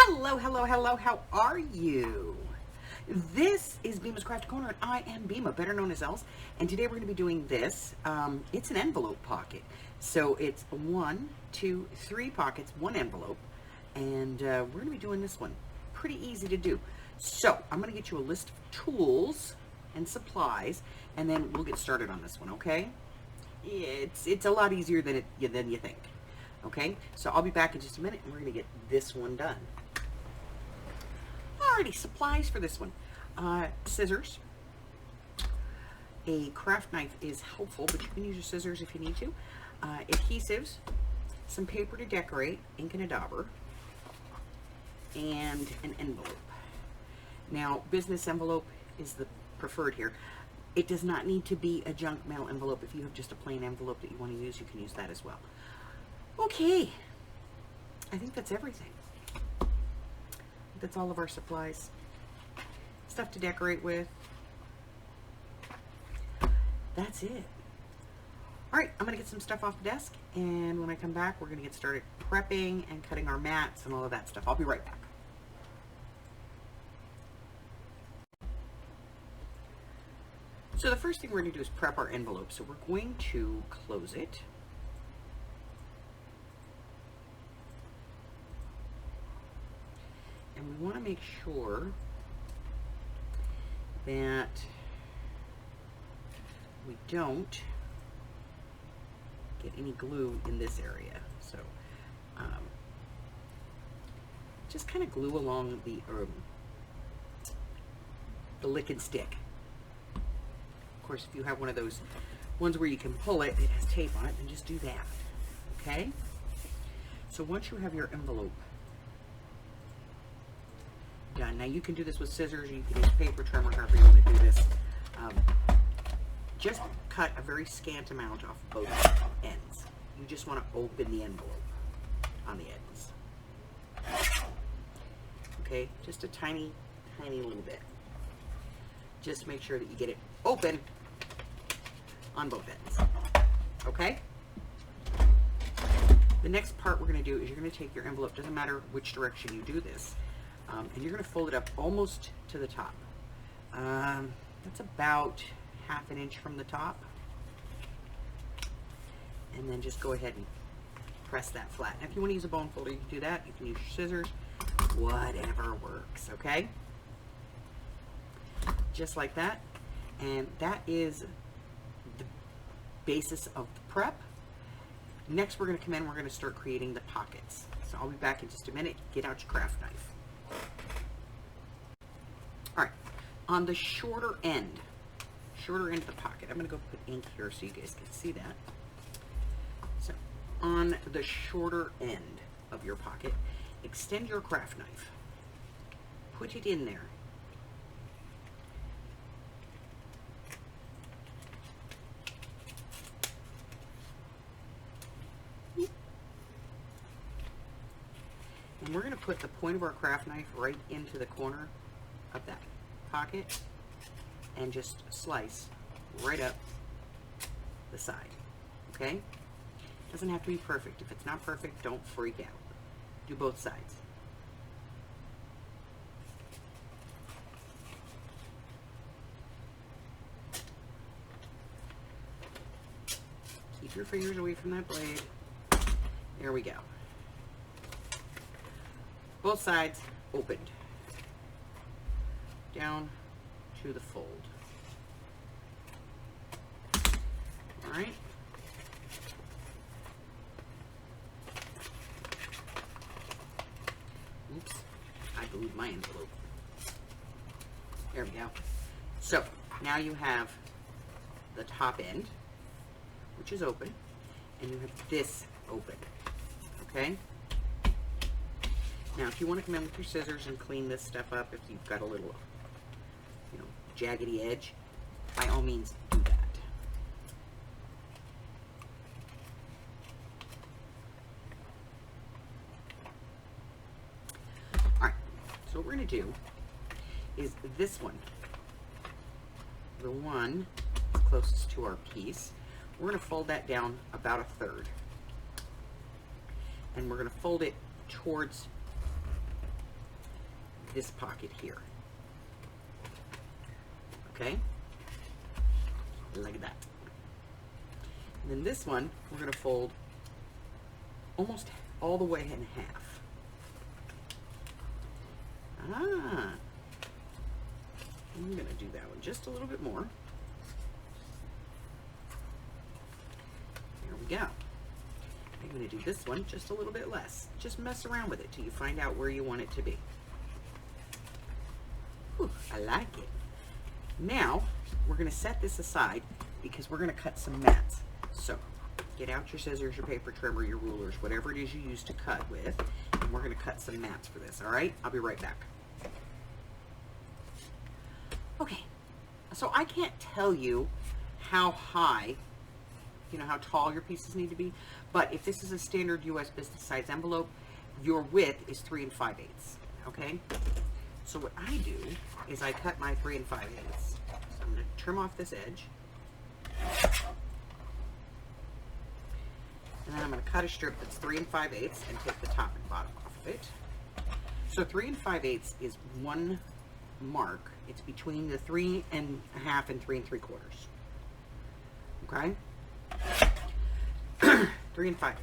Hello, hello, hello. How are you? This is Bima's Craft Corner, and I am Bima, better known as Els. And today we're going to be doing this. It's an envelope pocket. So it's 1, 2, 3 pockets, 1 envelope. And we're going to be doing this one. Pretty easy to do. So I'm going to get you a list of tools and supplies, and then we'll get started on this one, okay? It's a lot easier than you think. Okay, so I'll be back in just a minute, and we're going to get this one done. Alrighty, supplies for this one. Scissors. A craft knife is helpful, but you can use your scissors if you need to. Adhesives, some paper to decorate, ink and a dauber, and an envelope. Now, business envelope is the preferred here. It does not need to be a junk mail envelope. If you have just a plain envelope that you want to use, you can use that as well. Okay, I think that's everything. That's all of our supplies. Stuff to decorate with. That's it. All right, I'm gonna get some stuff off the desk, and when I come back, we're gonna get started prepping and cutting our mats and all of that stuff. I'll be right back. So the first thing we're gonna do is prep our envelope. So we're going to close it. And we want to make sure that we don't get any glue in this area. So just kind of glue along the lick and stick. Of course, if you have one of those ones where you can pull it, it has tape on it, then just do that. Okay? So once you have your envelope done. Now you can do this with scissors, you can use paper trimmer, however you want to do this. Just cut a very scant amount off both ends. You just want to open the envelope on the ends. Okay, just a tiny, tiny little bit. Just make sure that you get it open on both ends. Okay? The next part we're going to do is you're going to take your envelope, doesn't matter which direction you do this, and you're going to fold it up almost to the top. That's about ½ an inch from the top. And then just go ahead and press that flat. And if you want to use a bone folder, you can do that. You can use your scissors. Whatever works, okay? Just like that. And that is the basis of the prep. Next, we're going to come in, we're going to start creating the pockets. So I'll be back in just a minute. Get out your craft knife. All right, on the shorter end of the pocket, I'm going to go put ink here so you guys can see that. So on the shorter end of your pocket, extend your craft knife. Put it in there. And we're going to put the point of our craft knife right into the corner of that pocket and just slice right up the side. Okay? Doesn't have to be perfect. If it's not perfect, don't freak out. Do both sides. Keep your fingers away from that blade. There we go. Both sides opened. Down to the fold. All right. Oops, I glued my envelope. There we go. So now you have the top end, which is open, and you have this open. Okay? Now, if you want to come in with your scissors and clean this stuff up, if you've got a little, jaggedy edge, by all means, do that. All right, so what we're going to do is this one, the one closest to our piece, we're going to fold that down about 1/3. And we're going to fold it towards this pocket here. Okay? Like that. And then this one, we're going to fold almost all the way in half. Ah. I'm going to do that one just a little bit more. There we go. I'm going to do this one just a little bit less. Just mess around with it till you find out where you want it to be. Whew, I like it. Now, we're going to set this aside because we're going to cut some mats. So, get out your scissors, your paper trimmer, your rulers, whatever it is you use to cut with, and we're going to cut some mats for this, all right? I'll be right back. Okay, so I can't tell you how high, how tall your pieces need to be, but if this is a standard U.S. business size envelope, your width is 3 5/8, okay? So what I do is I cut my 3 5/8. So I'm going to trim off this edge. And then I'm going to cut a strip that's 3 5/8 and take the top and bottom off of it. So 3 5/8 is one mark. It's between the 3 1/2 and 3 3/4. Okay? 3 5/8.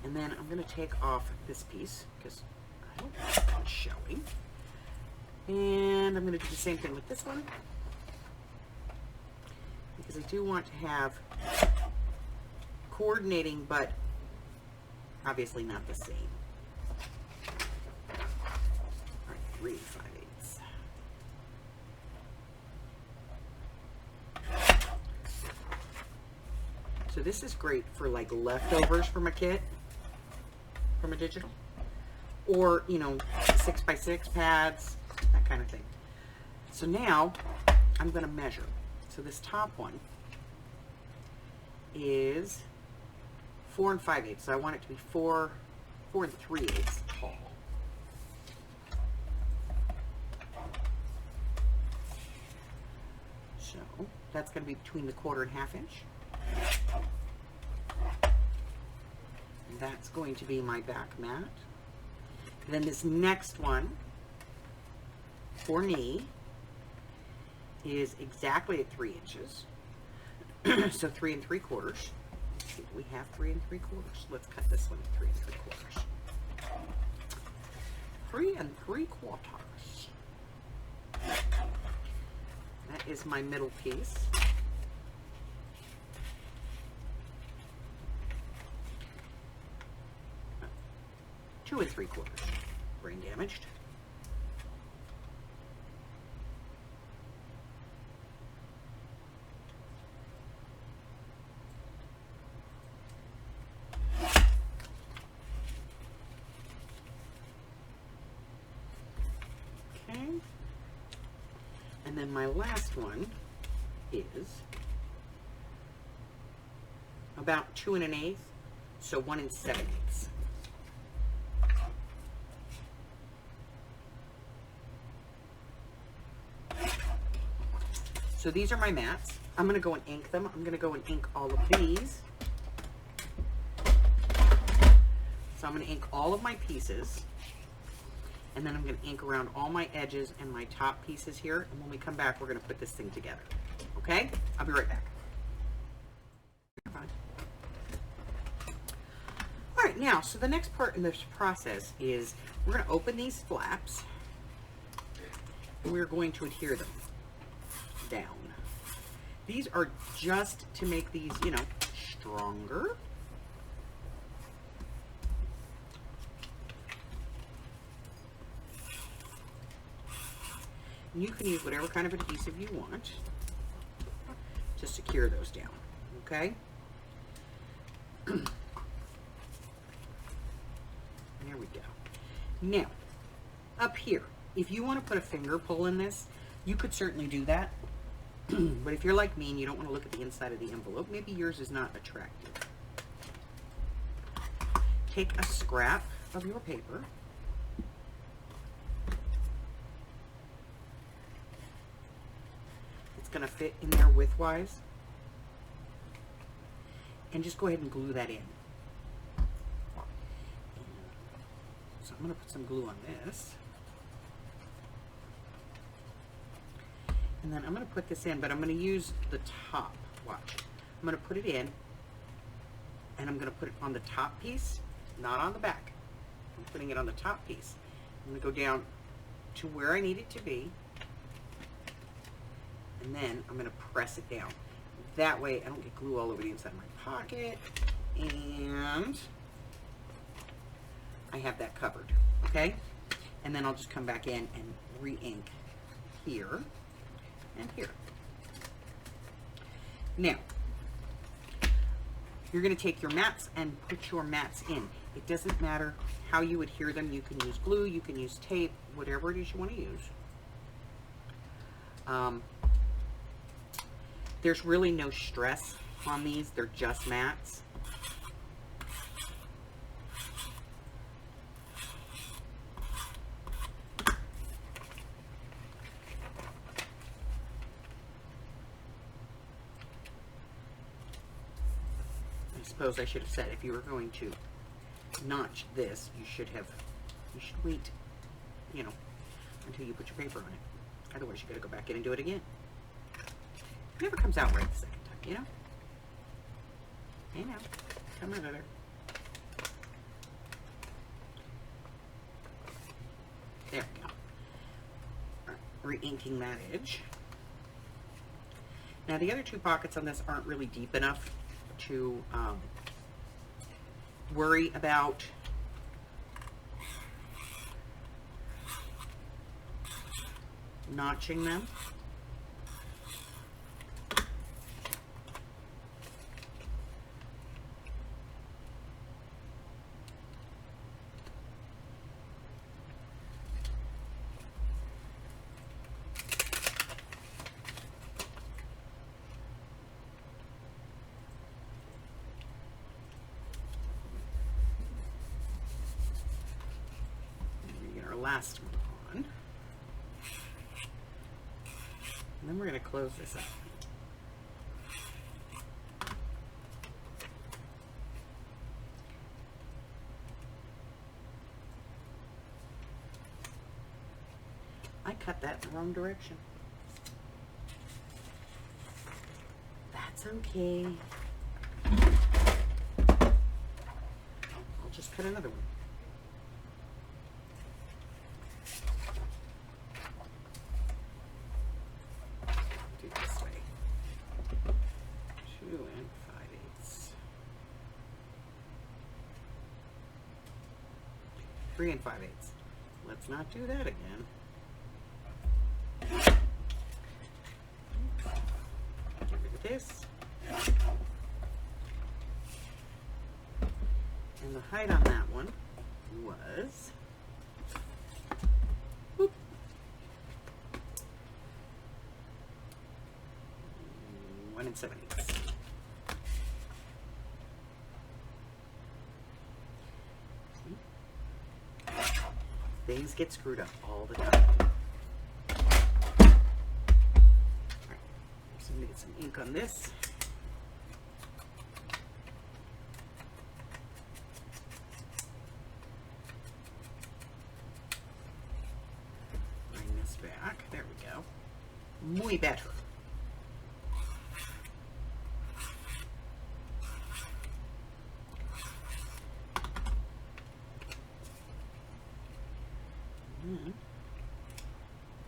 And then I'm going to take off this piece because I don't want it showing. And I'm going to do the same thing with this one because I do want to have coordinating, but obviously not the same. All right, 3 5/8. So this is great for like leftovers from a kit, from a digital, or 6x6 pads, that kind of thing. So now I'm going to measure. So this top one is 4 5/8. So I want it to be 4 3/8 tall. So that's going to be between the 1/4 and 1/2 inch. And that's going to be my back mat. And then this next one for knee is exactly at 3 inches. So 3 3/4. We have 3 3/4. Let's cut this one at 3 3/4. 3 3/4. That is my middle piece. Two 2 3/4. Brain damaged. Okay. And then my last one is about 2 1/8, so 1 7/8. So these are my mats. I'm going to go and ink them. I'm going to go and ink all of these. So I'm going to ink all of my pieces. And then I'm going to ink around all my edges and my top pieces here. And when we come back, we're going to put this thing together. Okay? I'll be right back. All right, now, so the next part in this process is we're going to open these flaps. And we're going to adhere them down. These are just to make these, stronger. And you can use whatever kind of adhesive you want to secure those down, okay? There we go. Now, up here, if you want to put a finger pull in this, you could certainly do that. But if you're like me and you don't want to look at the inside of the envelope, maybe yours is not attractive. Take a scrap of your paper. It's going to fit in there widthwise. And just go ahead and glue that in. So I'm going to put some glue on this. And then I'm going to put this in, but I'm going to use the top. Watch. I'm going to put it in, and I'm going to put it on the top piece, not on the back. I'm putting it on the top piece. I'm going to go down to where I need it to be, and then I'm going to press it down. That way I don't get glue all over the inside of my pocket, and I have that covered, okay? And then I'll just come back in and re-ink here and here. Now, you're going to take your mats and put your mats in. It doesn't matter how you adhere them. You can use glue, you can use tape, whatever it is you want to use. There's really no stress on these. They're just mats. I suppose I should have said if you were going to notch this, you should wait, you know, until you put your paper on it. Otherwise, you got to go back in and do it again. It never comes out right the second time, you know? Hey now, come out of there. There we go. All right, re-inking that edge. Now the other two pockets on this aren't really deep enough to worry about notching them. Last one on, and then we're going to close this up. I cut that in the wrong direction. That's okay. I'll just cut another one. Do this way. 2 5/8. 3 5/8. Let's not do that again. Get rid of this. And the height on that one was 1 7/8. Things get screwed up all the time. Alright, so I'm going to get some ink on this. Bring this back. There we go. Muy better.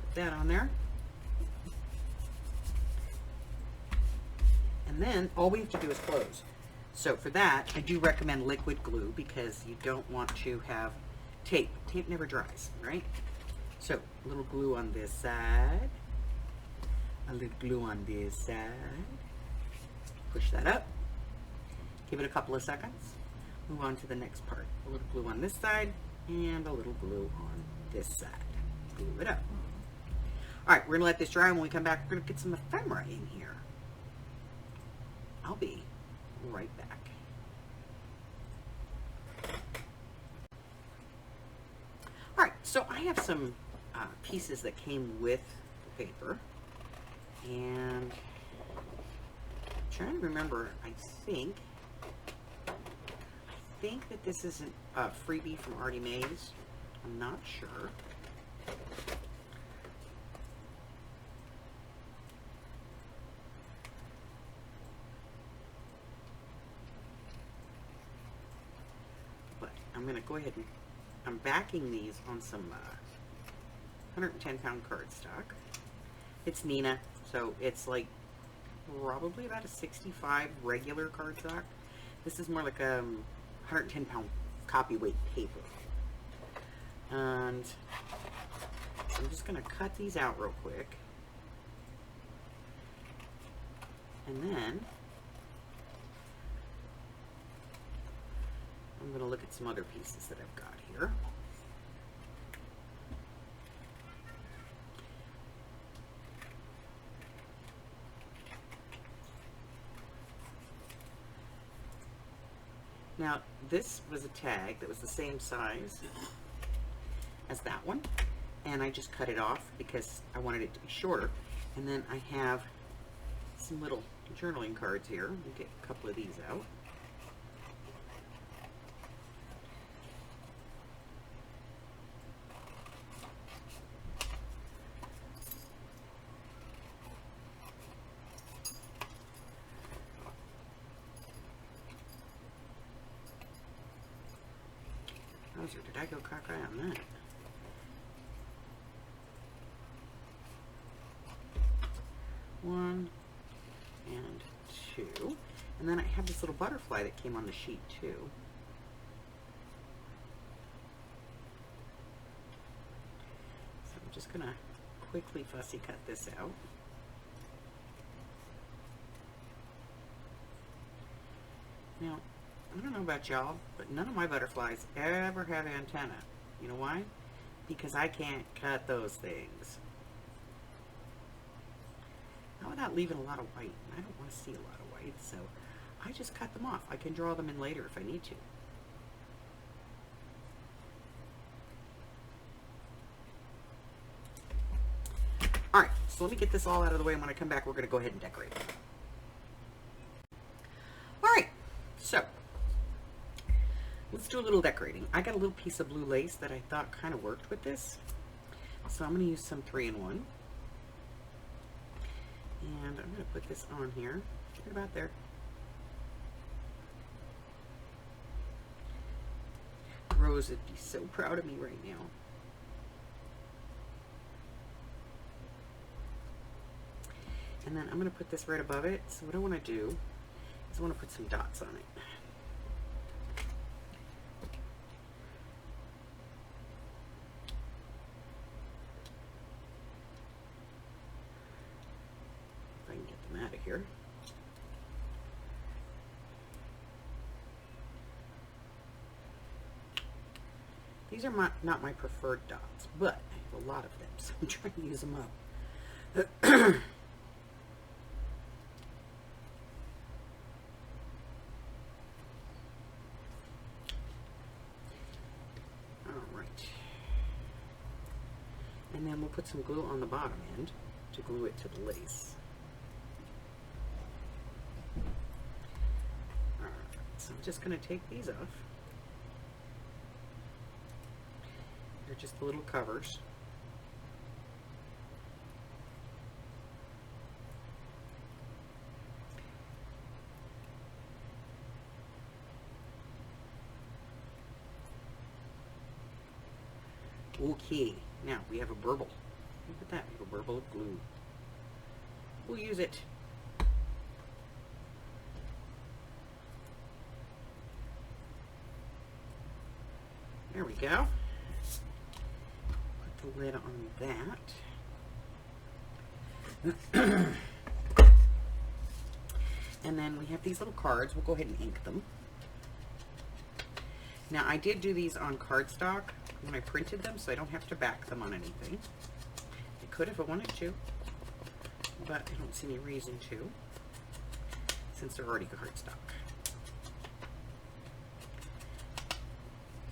Put that on there. And then all we have to do is close. So for that, I do recommend liquid glue because you don't want to have tape. Tape never dries, right? So a little glue on this side, a little glue on this side. Push that up. Give it a couple of seconds. Move on to the next part. A little glue on this side and a little glue on this side. Glue it up. All right, we're gonna let this dry. When we come back, we're gonna get some ephemera in here. I'll be right back. All right, so I have some pieces that came with the paper, and I'm trying to remember. I think that this isn't a freebie from Artie Mays. I'm not sure. I'm going to go ahead and I'm backing these on some 110-pound cardstock. It's Neenah, so it's like probably about a 65 regular cardstock. This is more like a 110-pound copy weight paper. And I'm just going to cut these out real quick. And then I'm going to look at some other pieces that I've got here. Now, this was a tag that was the same size as that one, and I just cut it off because I wanted it to be shorter. And then I have some little journaling cards here. We'll get a couple of these out. Or did I go cockeye on that? One and two. And then I have this little butterfly that came on the sheet too. So I'm just gonna quickly fussy cut this out. Now, I don't know about y'all, but none of my butterflies ever have antennae. You know why? Because I can't cut those things. Not without leaving a lot of white. I don't want to see a lot of white, so I just cut them off. I can draw them in later if I need to. Alright, so let me get this all out of the way, and when I come back, we're going to go ahead and decorate. Alright, so let's do a little decorating. I got a little piece of blue lace that I thought kind of worked with this. So I'm going to use some 3-in-1. And I'm going to put this on here. Right about there. Rose would be so proud of me right now. And then I'm going to put this right above it. So what I want to do is I want to put some dots on it. Out of here. These are not my preferred dots, but I have a lot of them, so I'm trying to use them up. All right. And then we'll put some glue on the bottom end to glue it to the lace. So I'm just going to take these off. They're just the little covers. Okay, now we have a burble. Look at that, we have a burble of glue. We'll use it. There we go. Put the lid on that. And then we have these little cards. We'll go ahead and ink them. Now, I did do these on cardstock when I printed them, so I don't have to back them on anything. I could if I wanted to, but I don't see any reason to, since they're already cardstock.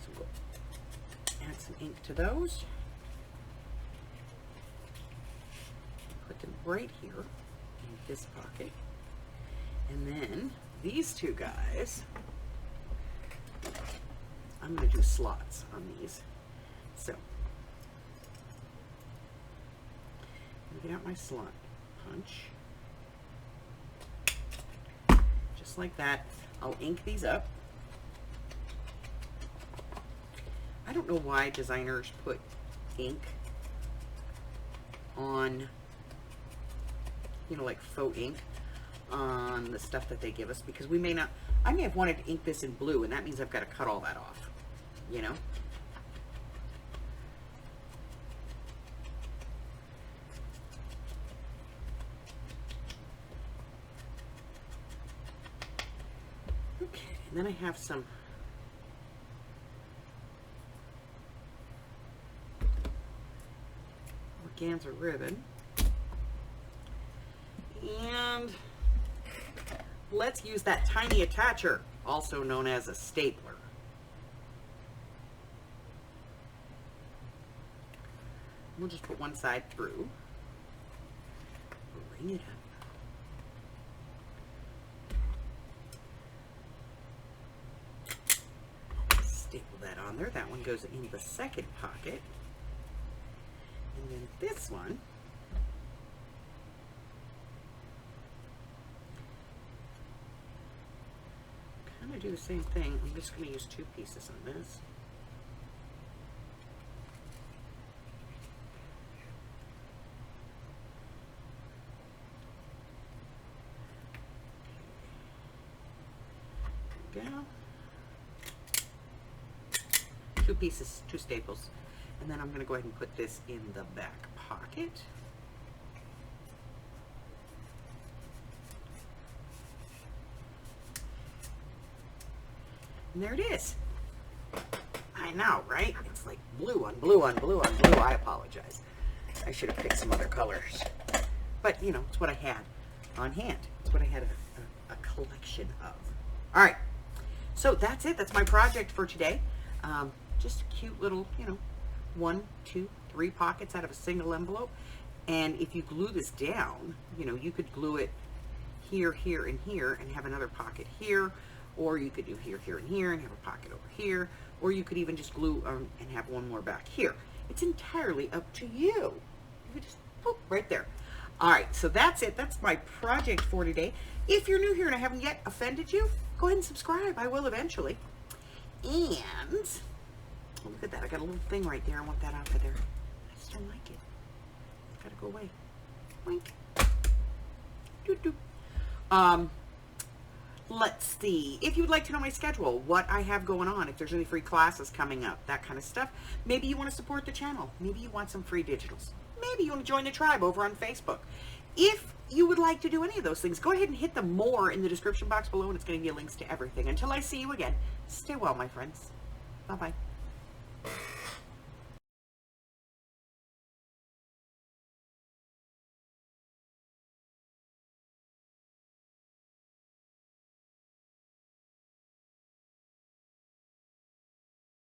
So we'll add some ink to those. Put them right here in this pocket. And then these two guys, I'm going to do slots on these. So, I'm going to get out my slot punch. Just like that. I'll ink these up. I don't know why designers put ink on, you know, like faux ink on the stuff that they give us, because we may not, I may have wanted to ink this in blue, and that means I've got to cut all that off, you know? Okay, and then I have some organza ribbon. And let's use that tiny attacher, also known as a stapler. We'll just put one side through. Bring it up. Staple that on there. That one goes in the second pocket. And then this one, kind of do the same thing. I'm just going to use 2 pieces on this. There we go. 2 pieces, 2 staples. And then I'm going to go ahead and put this in the back pocket. And there it is. I know, right? It's like blue on blue on blue on blue. I apologize. I should have picked some other colors. But, you know, it's what I had on hand. It's what I had a collection of. All right. So that's it. That's my project for today. Just a cute little, you know, 1, 2, 3 pockets out of a single envelope. And if you glue this down, you know, you could glue it here, here, and here, and have another pocket here. Or you could do here, here, and here, and have a pocket over here. Or you could even just glue and have one more back here. It's entirely up to you. You could just, boop, right there. All right, so that's it. That's my project for today. If you're new here and I haven't yet offended you, go ahead and subscribe. I will eventually. And, oh, look at that. I got a little thing right there. I want that out of there. I just don't like it. It's got to go away. Wink. Doo-doo. Let's see, if you would like to know my schedule, what I have going on, if there's any free classes coming up, that kind of stuff. Maybe you want to support the channel. Maybe you want some free digitals. Maybe you want to join the tribe over on Facebook. If you would like to do any of those things, go ahead and hit the more in the description box below, and it's going to give you links to everything. Until I see you again, stay well, my friends. Bye-bye.